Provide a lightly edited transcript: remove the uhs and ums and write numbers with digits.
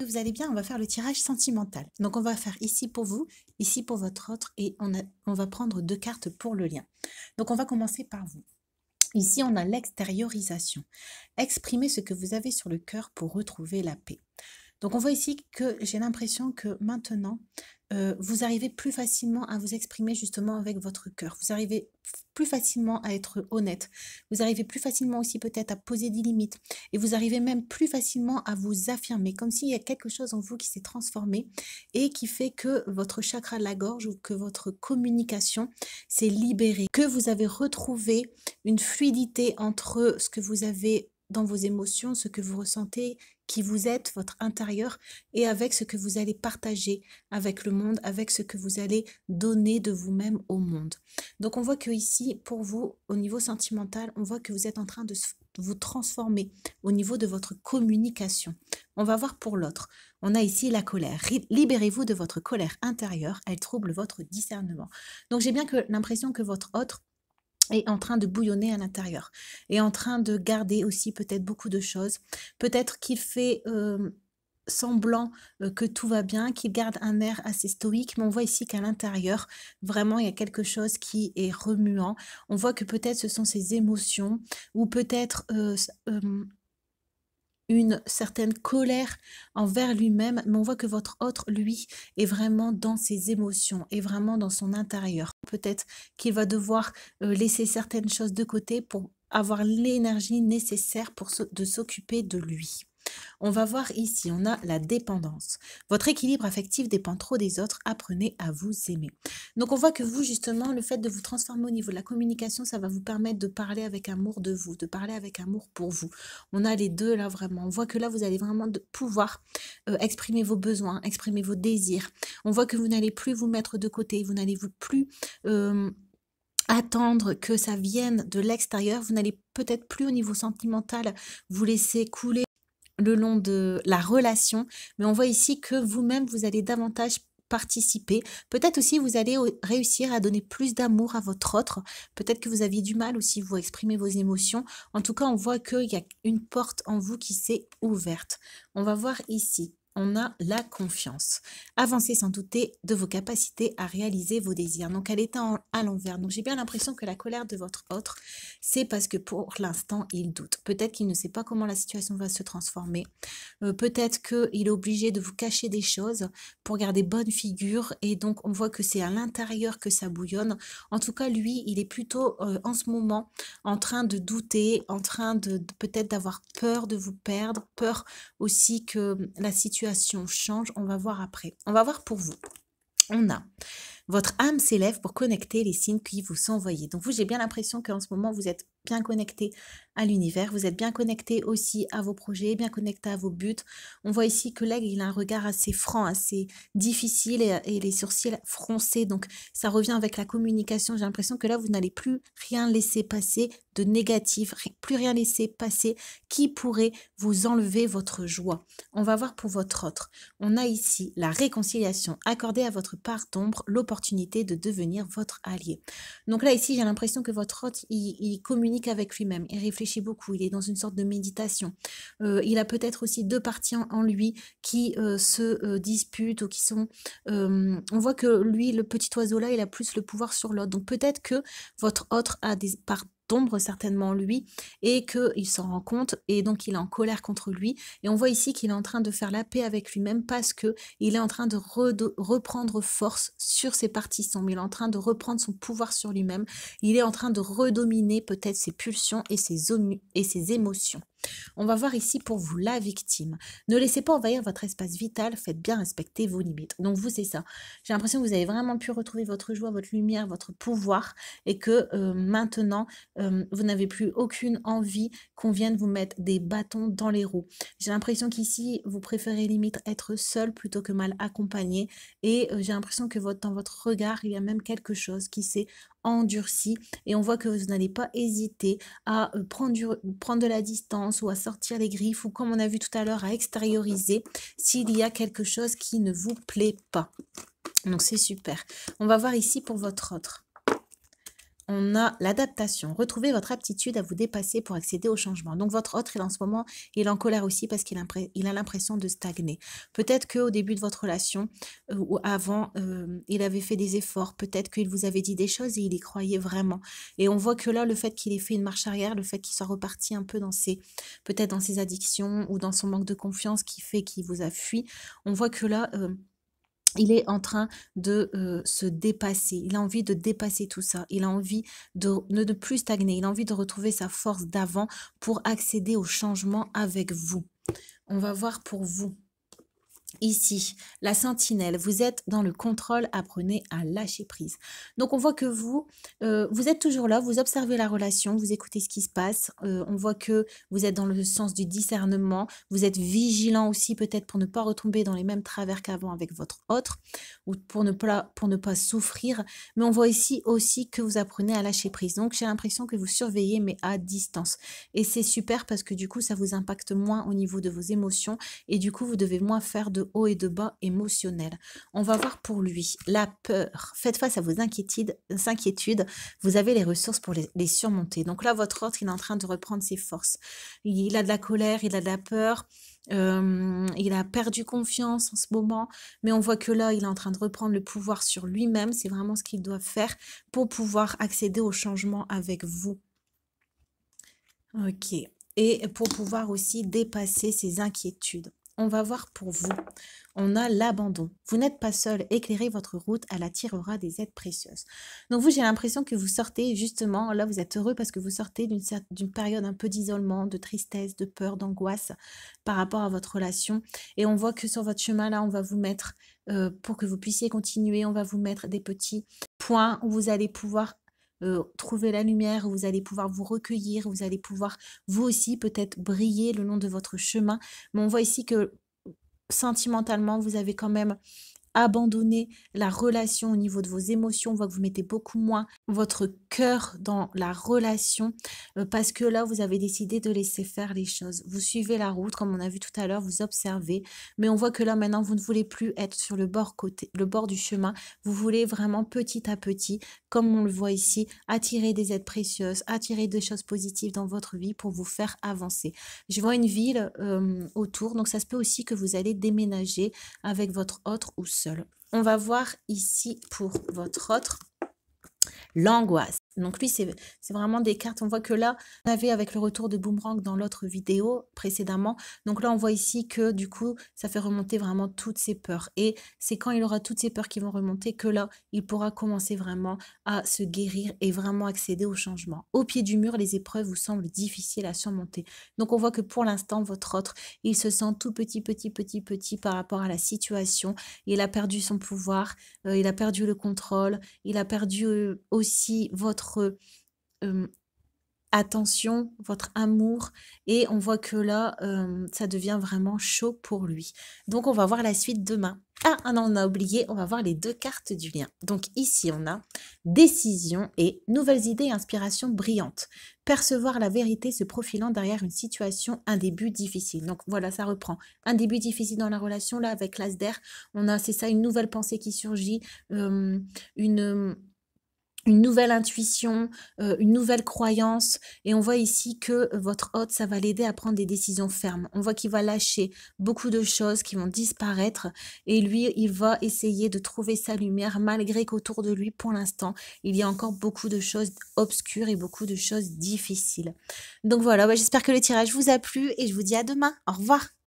vous allez bien? On va faire le tirage sentimental. Donc on va faire ici pour vous, ici pour votre autre et on va prendre 2 cartes pour le lien. Donc on va commencer par vous. Ici, on a l'extériorisation. Exprimez ce que vous avez sur le cœur pour retrouver la paix. Donc on voit ici que j'ai l'impression que maintenant, vous arrivez plus facilement à vous exprimer justement avec votre cœur. Vous arrivez plus facilement à être honnête. Vous arrivez plus facilement aussi peut-être à poser des limites. Et vous arrivez même plus facilement à vous affirmer, comme s'il y a quelque chose en vous qui s'est transformé et qui fait que votre chakra de la gorge ou que votre communication s'est libérée, que vous avez retrouvé une fluidité entre ce que vous avez dans vos émotions, ce que vous ressentez, qui vous êtes, votre intérieur, et avec ce que vous allez partager avec le monde, avec ce que vous allez donner de vous-même au monde. Donc on voit que ici, pour vous, au niveau sentimental, on voit que vous êtes en train de vous transformer au niveau de votre communication. On va voir pour l'autre. On a ici la colère. Libérez-vous de votre colère intérieure, elle trouble votre discernement. Donc j'ai bien l'impression que votre autre est en train de bouillonner à l'intérieur, est en train de garder aussi peut-être beaucoup de choses. Peut-être qu'il fait semblant que tout va bien, qu'il garde un air assez stoïque, mais on voit ici qu'à l'intérieur, vraiment, il y a quelque chose qui est remuant. On voit que peut-être ce sont ses émotions, ou peut-être une certaine colère envers lui-même, mais on voit que votre autre, lui, est vraiment dans ses émotions, est vraiment dans son intérieur. Peut-être qu'il va devoir laisser certaines choses de côté pour avoir l'énergie nécessaire pour de s'occuper de lui. On va voir ici, on a la dépendance. Votre équilibre affectif dépend trop des autres, apprenez à vous aimer. Donc on voit que vous, justement, le fait de vous transformer au niveau de la communication, ça va vous permettre de parler avec amour de vous, de parler avec amour pour vous. On a les deux là vraiment. On voit que là, vous allez vraiment pouvoir exprimer vos besoins, exprimer vos désirs. On voit que vous n'allez plus vous mettre de côté, vous n'allez plus attendre que ça vienne de l'extérieur. Vous n'allez peut-être plus au niveau sentimental vous laisser couler le long de la relation, mais on voit ici que vous-même, vous allez davantage participer. Peut-être aussi vous allez réussir à donner plus d'amour à votre autre. Peut-être que vous aviez du mal aussi vous exprimer vos émotions. En tout cas, on voit qu'il y a une porte en vous qui s'est ouverte. On va voir ici. On a la confiance. Avancez sans douter de vos capacités à réaliser vos désirs. Donc, elle est à l'envers. Donc, j'ai bien l'impression que la colère de votre autre, c'est parce que pour l'instant, il doute. Peut-être qu'il ne sait pas comment la situation va se transformer. Peut-être qu'il est obligé de vous cacher des choses pour garder bonne figure. Et donc, on voit que c'est à l'intérieur que ça bouillonne. En tout cas, lui, il est plutôt en ce moment en train de douter, en train de peut-être d'avoir peur de vous perdre, peur aussi que la situation change. On va voir après. On va voir pour vous. On a votre âme s'élève pour connecter les signes qui vous sont envoyés. Donc vous, j'ai bien l'impression qu'en ce moment, vous êtes bien connecté à l'univers, vous êtes bien connecté aussi à vos projets, bien connecté à vos buts. On voit ici que l'aigle, il a un regard assez franc, assez difficile et les sourcils froncés. Donc ça revient avec la communication. J'ai l'impression que là, vous n'allez plus rien laisser passer de négatif, plus rien laisser passer qui pourrait vous enlever votre joie. On va voir pour votre autre. On a ici la réconciliation. Accordez à votre part d'ombre l'opportunité de devenir votre allié. Donc là, ici, j'ai l'impression que votre autre, il communique avec lui-même. Il réfléchit beaucoup. Il est dans une sorte de méditation. Il a peut-être aussi deux parties en lui qui se disputent ou qui sont... on voit que lui, le petit oiseau-là, il a plus le pouvoir sur l'autre. Donc peut-être que votre autre a des parts d'ombre certainement lui et qu'il s'en rend compte et donc il est en colère contre lui et on voit ici qu'il est en train de faire la paix avec lui-même parce que il est en train de reprendre force sur ses parties sombres, il est en train de reprendre son pouvoir sur lui-même, il est en train de redominer peut-être ses pulsions et ses émotions. On va voir ici pour vous la victime. Ne laissez pas envahir votre espace vital, faites bien respecter vos limites. Donc vous, c'est ça. J'ai l'impression que vous avez vraiment pu retrouver votre joie, votre lumière, votre pouvoir et que maintenant, vous n'avez plus aucune envie qu'on vienne vous mettre des bâtons dans les roues. J'ai l'impression qu'ici, vous préférez limite être seul plutôt que mal accompagné et j'ai l'impression que dans votre regard, il y a même quelque chose qui s'est endurci et on voit que vous n'allez pas hésiter à prendre de la distance ou à sortir les griffes ou comme on a vu tout à l'heure à extérioriser s'il y a quelque chose qui ne vous plaît pas. Donc c'est super. On va voir ici pour votre autre. on a l'adaptation. Retrouvez votre aptitude à vous dépasser pour accéder au changement. Donc votre autre, en ce moment, il est en colère aussi parce qu'il a l'impression de stagner. Peut-être qu'au début de votre relation ou avant, il avait fait des efforts. Peut-être qu'il vous avait dit des choses et il y croyait vraiment. Et on voit que là, le fait qu'il ait fait une marche arrière, le fait qu'il soit reparti un peu peut-être dans ses addictions ou dans son manque de confiance qui fait qu'il vous a fui, on voit que là, il est en train de se dépasser. Il a envie de dépasser tout ça. Il a envie de ne plus stagner. Il a envie de retrouver sa force d'avant pour accéder au changement avec vous. On va voir pour vous. Ici, la sentinelle, vous êtes dans le contrôle, apprenez à lâcher prise. Donc, on voit que vous êtes toujours là, vous observez la relation, vous écoutez ce qui se passe. On voit que vous êtes dans le sens du discernement, vous êtes vigilant aussi peut-être pour ne pas retomber dans les mêmes travers qu'avant avec votre autre ou pour ne pas souffrir. Mais on voit ici aussi que vous apprenez à lâcher prise. Donc, j'ai l'impression que vous surveillez mais à distance. Et c'est super parce que du coup, ça vous impacte moins au niveau de vos émotions et du coup, vous devez moins faire de haut et de bas émotionnel. On va voir pour lui la peur. Faites face à vos inquiétudes. Vous avez les ressources pour les surmonter. Donc là, votre autre, il est en train de reprendre ses forces. Il a de la colère, il a de la peur. Il a perdu confiance en ce moment, mais on voit que là, il est en train de reprendre le pouvoir sur lui-même. C'est vraiment ce qu'il doit faire pour pouvoir accéder au changement avec vous. Ok. Et pour pouvoir aussi dépasser ses inquiétudes. On va voir pour vous. On a l'abandon. Vous n'êtes pas seul. Éclairez votre route. Elle attirera des aides précieuses. Donc vous, j'ai l'impression que vous sortez justement, là vous êtes heureux parce que vous sortez d'une période un peu d'isolement, de tristesse, de peur, d'angoisse par rapport à votre relation. Et on voit que sur votre chemin là, on va vous mettre, pour que vous puissiez continuer, on va vous mettre des petits points où vous allez pouvoir trouver la lumière, où vous allez pouvoir vous recueillir, où vous allez pouvoir vous aussi peut-être briller le long de votre chemin. Mais on voit ici que sentimentalement, vous avez quand même abandonné la relation au niveau de vos émotions. On voit que vous mettez beaucoup moins votre cœur dans la relation parce que là, vous avez décidé de laisser faire les choses. Vous suivez la route, comme on a vu tout à l'heure, vous observez. Mais on voit que là, maintenant, vous ne voulez plus être sur le bord du chemin. Vous voulez vraiment petit à petit, comme on le voit ici, attirer des aides précieuses, attirer des choses positives dans votre vie pour vous faire avancer. Je vois une ville autour, donc ça se peut aussi que vous allez déménager avec votre autre ou seul. On va voir ici pour votre autre l'angoisse. Donc lui, c'est vraiment des cartes. On voit que là, on avait avec le retour de Boomerang dans l'autre vidéo précédemment. Donc là, on voit ici que du coup, ça fait remonter vraiment toutes ses peurs. Et c'est quand il aura toutes ces peurs qui vont remonter que là, il pourra commencer vraiment à se guérir et vraiment accéder au changement. Au pied du mur, les épreuves vous semblent difficiles à surmonter. Donc on voit que pour l'instant, votre autre, il se sent tout petit par rapport à la situation. Il a perdu son pouvoir, il a perdu le contrôle, il a perdu aussi votre attention, votre amour et on voit que là, ça devient vraiment chaud pour lui. Donc, on va voir la suite demain. Ah non, on a oublié, on va voir les deux cartes du lien. Donc ici, on a décision et nouvelles idées et inspiration brillante. Percevoir la vérité se profilant derrière une situation, un début difficile. Donc voilà, ça reprend. Un début difficile dans la relation, là, avec l'as d'air, on a, c'est ça, une nouvelle pensée qui surgit, une nouvelle intuition, une nouvelle croyance. Et on voit ici que votre hôte, ça va l'aider à prendre des décisions fermes. On voit qu'il va lâcher beaucoup de choses qui vont disparaître. Et lui, il va essayer de trouver sa lumière malgré qu'autour de lui, pour l'instant, il y a encore beaucoup de choses obscures et beaucoup de choses difficiles. Donc voilà, j'espère que le tirage vous a plu et je vous dis à demain. Au revoir.